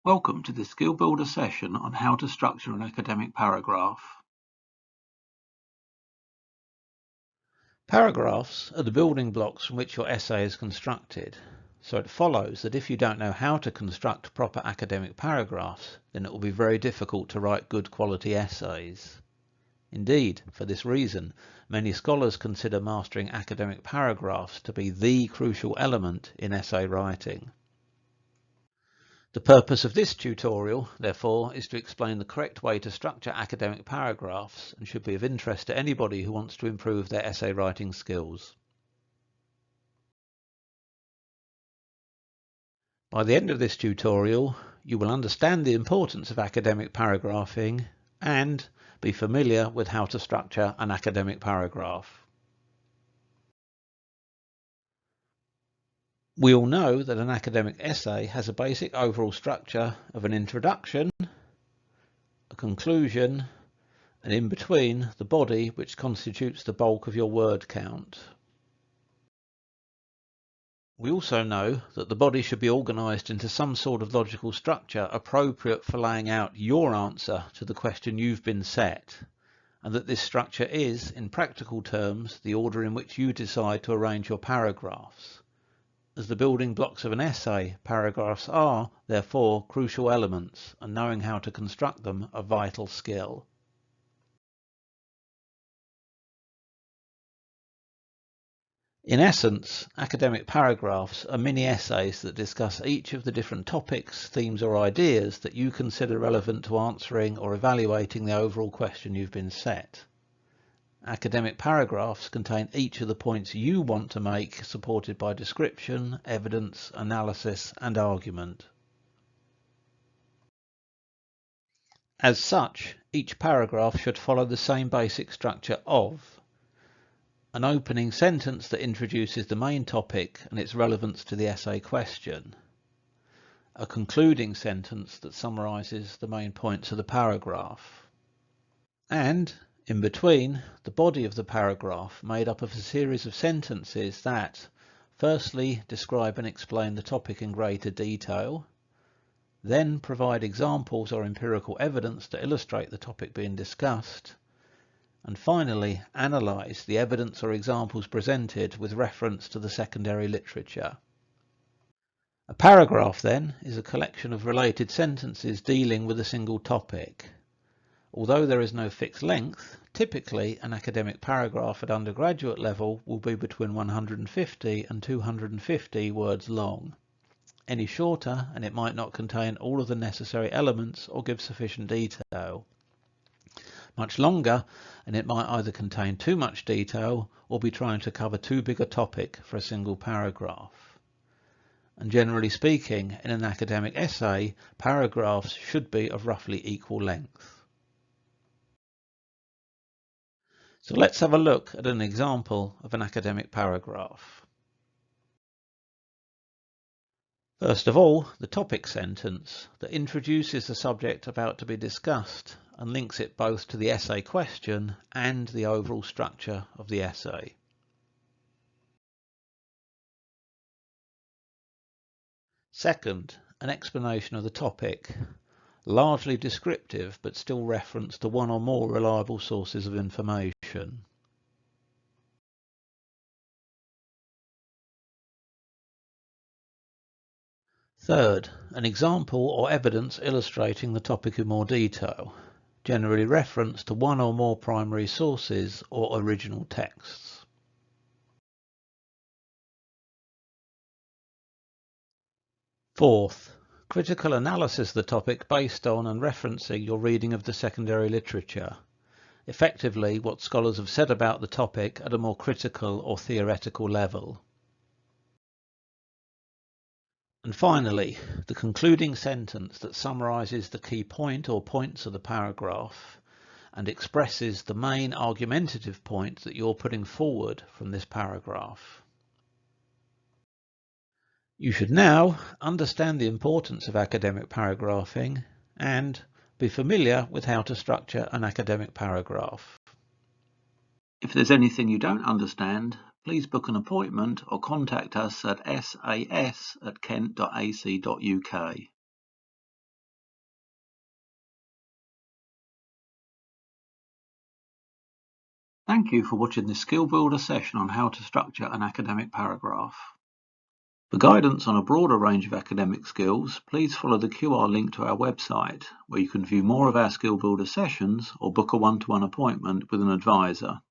Welcome to this Skill Builder session on how to structure an academic paragraph. Paragraphs are the building blocks from which your essay is constructed, so it follows that if you don't know how to construct proper academic paragraphs, then it will be very difficult to write good quality essays. Indeed, for this reason, many scholars consider mastering academic paragraphs to be the crucial element in essay writing. The purpose of this tutorial, therefore, is to explain the correct way to structure academic paragraphs and should be of interest to anybody who wants to improve their essay writing skills. By the end of this tutorial, you will understand the importance of academic paragraphing and be familiar with how to structure an academic paragraph. We all know that an academic essay has a basic overall structure of an introduction, a conclusion, and in between the body, which constitutes the bulk of your word count. We also know that the body should be organised into some sort of logical structure appropriate for laying out your answer to the question you've been set, and that this structure is, in practical terms, the order in which you decide to arrange your paragraphs. As the building blocks of an essay, paragraphs are, therefore, crucial elements, and knowing how to construct them a vital skill. In essence, academic paragraphs are mini-essays that discuss each of the different topics, themes or ideas that you consider relevant to answering or evaluating the overall question you've been set. Academic paragraphs contain each of the points you want to make, supported by description, evidence, analysis and argument. As such, each paragraph should follow the same basic structure of an opening sentence that introduces the main topic and its relevance to the essay question, a concluding sentence that summarises the main points of the paragraph, and, in between, the body of the paragraph made up of a series of sentences that, firstly, describe and explain the topic in greater detail, then provide examples or empirical evidence to illustrate the topic being discussed, and finally, analyse the evidence or examples presented with reference to the secondary literature. A paragraph, then, is a collection of related sentences dealing with a single topic. Although there is no fixed length, typically an academic paragraph at undergraduate level will be between 150 and 250 words long. Any shorter and it might not contain all of the necessary elements or give sufficient detail. Much longer and it might either contain too much detail or be trying to cover too big a topic for a single paragraph. And generally speaking, in an academic essay, paragraphs should be of roughly equal length. So let's have a look at an example of an academic paragraph. First of all, the topic sentence that introduces the subject about to be discussed and links it both to the essay question and the overall structure of the essay. Second, an explanation of the topic, largely descriptive but still reference to one or more reliable sources of information. Third, an example or evidence illustrating the topic in more detail, generally reference to one or more primary sources or original texts. Fourth, critical analysis of the topic based on and referencing your reading of the secondary literature, effectively what scholars have said about the topic at a more critical or theoretical level. And finally, the concluding sentence that summarises the key point or points of the paragraph and expresses the main argumentative point that you're putting forward from this paragraph. You should now understand the importance of academic paragraphing and be familiar with how to structure an academic paragraph. If there's anything you don't understand, please book an appointment or contact us at sas@kent.ac.uk. Thank you for watching this Skill Builder session on how to structure an academic paragraph. For guidance on a broader range of academic skills, please follow the QR link to our website, where you can view more of our Skill Builder sessions or book a one-to-one appointment with an advisor.